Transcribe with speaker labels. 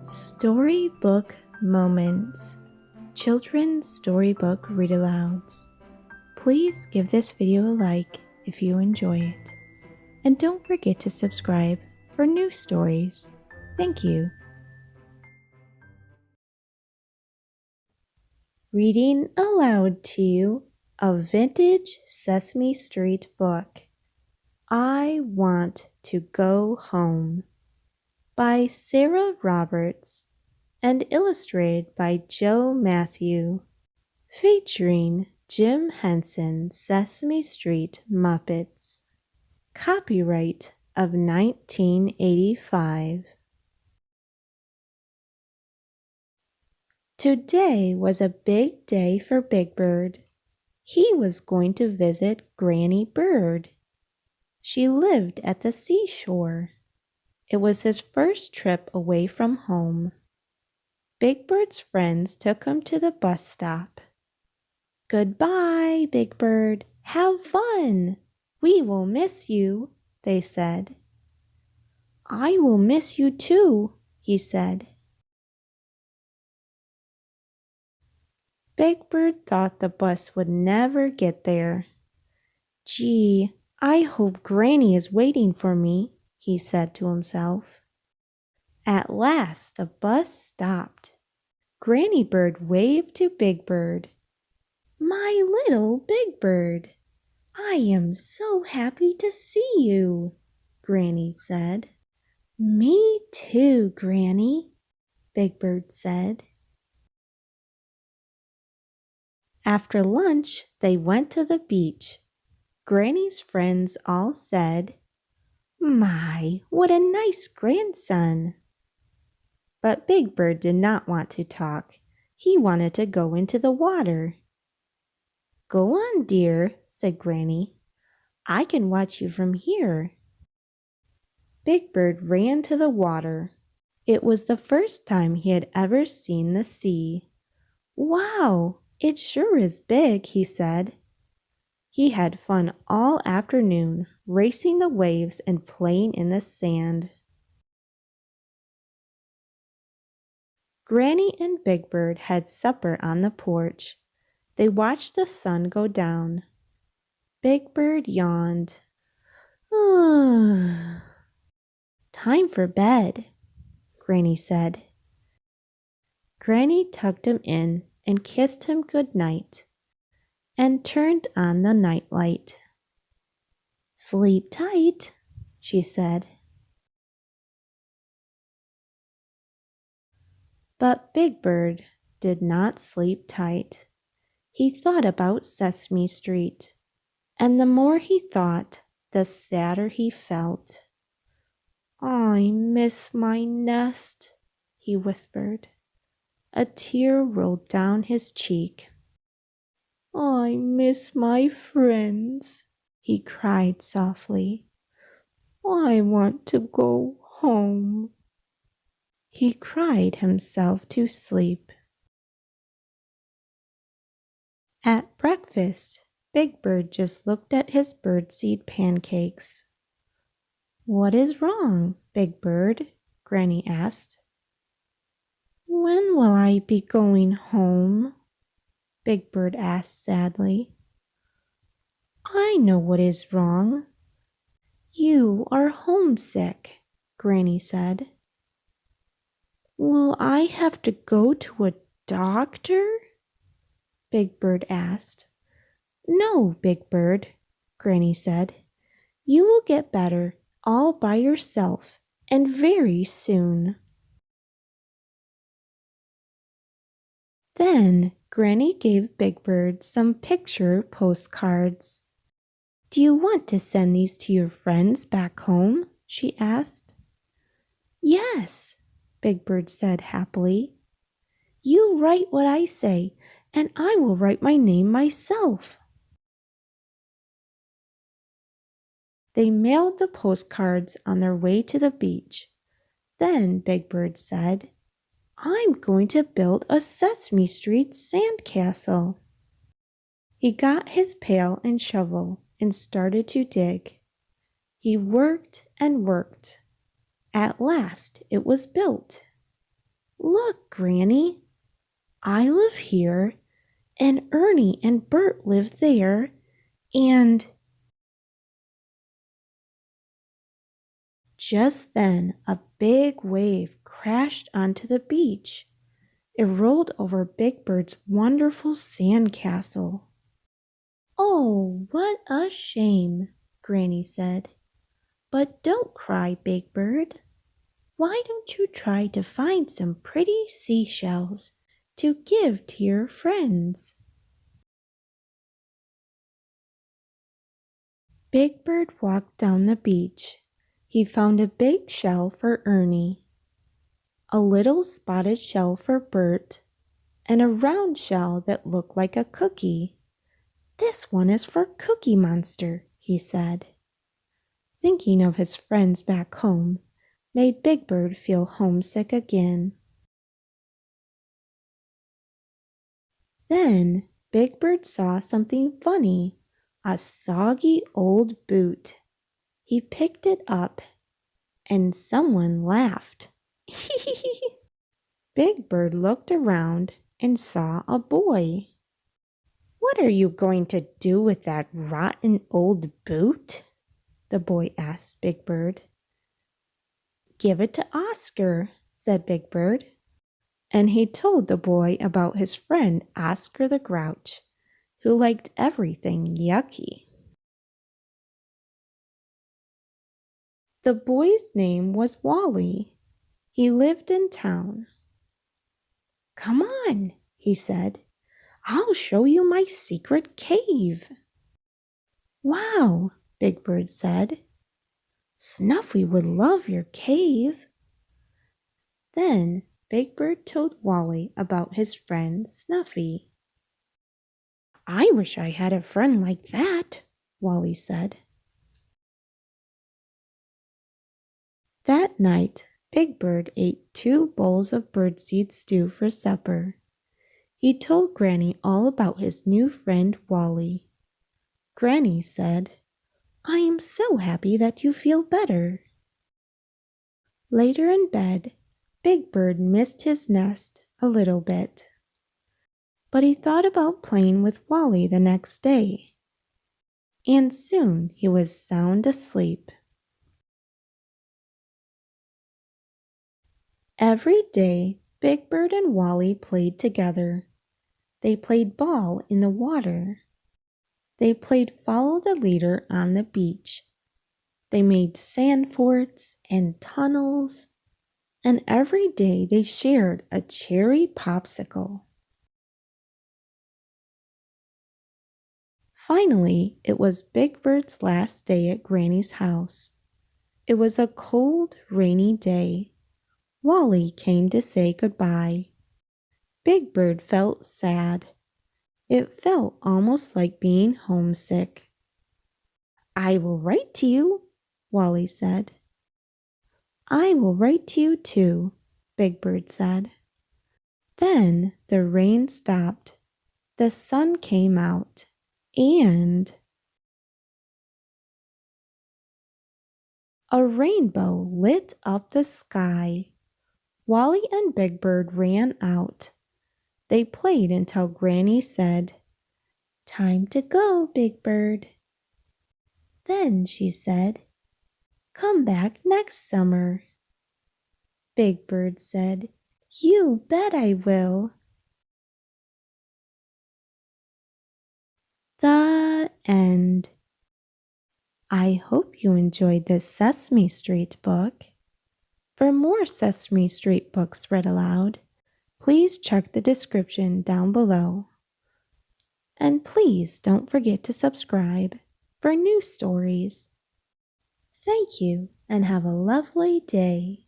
Speaker 1: Storybook Moments. Children's Storybook Read-Alouds. Please give this video a like if you enjoy it. And don't forget to subscribe for new stories. Thank you. Reading aloud to you a vintage Sesame Street book. I Want to Go Home by Sarah Roberts and illustrated by Mathieu, featuring Jim Henson, Sesame Street Muppets. Copyright of 1985. Today was a big day for Big Bird. He was going to visit Granny Bird. She lived at the seashore. It was his first trip away from home. Big Bird's friends took him to the bus stop. "Goodbye, Big Bird. Have fun. We will miss you," they said. "I will miss you too," he said. Big Bird thought the bus would never get there. "Gee, I hope Granny is waiting for me," he said to himself. At last the bus stopped. Granny Bird waved to Big Bird. "My little Big Bird, I am so happy to see you," Granny said. "Me too, Granny," Big Bird said. After lunch, they went to the beach. Granny's friends all said, "My, what a nice grandson." But Big Bird did not want to talk. He wanted to go into the water. "Go on, dear," said Granny. "I can watch you from here." Big Bird ran to the water. It was the first time he had ever seen the sea. "Wow, it sure is big," he said. He had fun all afternoon, racing the waves and playing in the sand. Granny and Big Bird had supper on the porch. They watched the sun go down. Big Bird yawned. "Time for bed," Granny said. Granny tucked him in and kissed him good night and turned on the nightlight. "Sleep tight," she said. But Big Bird did not sleep tight. He thought about Sesame Street, and the more he thought, the sadder he felt. "I miss my nest," he whispered. A tear rolled down his cheek. "I miss my friends," he cried softly. "I want to go home." He cried himself to sleep. At breakfast, Big Bird just looked at his birdseed pancakes. "What is wrong, Big Bird?" Granny asked. "When will I be going home?" Big Bird asked sadly. "I know what is wrong. You are homesick," Granny said. "Will I have to go to a doctor?" Big Bird asked. "No, Big Bird," Granny said. "You will get better all by yourself and very soon." Then Granny gave Big Bird some picture postcards. "Do you want to send these to your friends back home?" she asked. "Yes," Big Bird said happily. "You write what I say, and I will write my name myself." They mailed the postcards on their way to the beach. Then Big Bird said, "I'm going to build a Sesame Street sandcastle." He got his pail and shovel and started to dig. He worked and worked. At last it was built. Look, Granny, I live here, and Ernie and Bert live there, and just then a big wave crashed onto the beach. It rolled over Big Bird's wonderful sand castle. Oh, what a shame, Granny said. But don't cry, Big Bird. Why don't you try to find some pretty seashells to give to your friends? Big Bird walked down the beach. He found a big shell for Ernie, a little spotted shell for Bert, and a round shell that looked like a cookie. This one is for Cookie Monster, he said. Thinking of his friends back home made Big Bird feel homesick again. Then Big Bird saw something funny, a soggy old boot. He picked it up, and someone laughed. Big Bird looked around and saw a boy. What are you going to do with that rotten old boot? The boy asked Big Bird. Give it to Oscar, said Big Bird. And he told the boy about his friend Oscar the Grouch, who liked everything yucky. The boy's name was Wally. He lived in town. Come on, he said. I'll show you my secret cave. Wow, Big Bird said. Snuffy would love your cave. Then Big Bird told Wally about his friend Snuffy. I wish I had a friend like that, Wally said. That night, Big Bird ate 2 bowls of birdseed stew for supper. He told Granny all about his new friend Wally. Granny said, I am so happy that you feel better. Later in bed, Big Bird missed his nest a little bit. But he thought about playing with Wally the next day. And soon he was sound asleep. Every day, Big Bird and Wally played together. They played ball in the water. They played follow the leader on the beach. They made sand forts and tunnels. And every day they shared a cherry popsicle. Finally, it was Big Bird's last day at Granny's house. It was a cold, rainy day. Wally came to say goodbye. Big Bird felt sad. It felt almost like being homesick. I will write to you, Wally said. I will write to you too, Big Bird said. Then the rain stopped. The sun came out, and a rainbow lit up the sky. Wally and Big Bird ran out. They played until Granny said, Time to go, Big Bird. Then she said, Come back next summer. Big Bird said, You bet I will. The end. I hope you enjoyed this Sesame Street book. For more Sesame Street books read aloud, please check the description down below. And please don't forget to subscribe for new stories. Thank you and have a lovely day.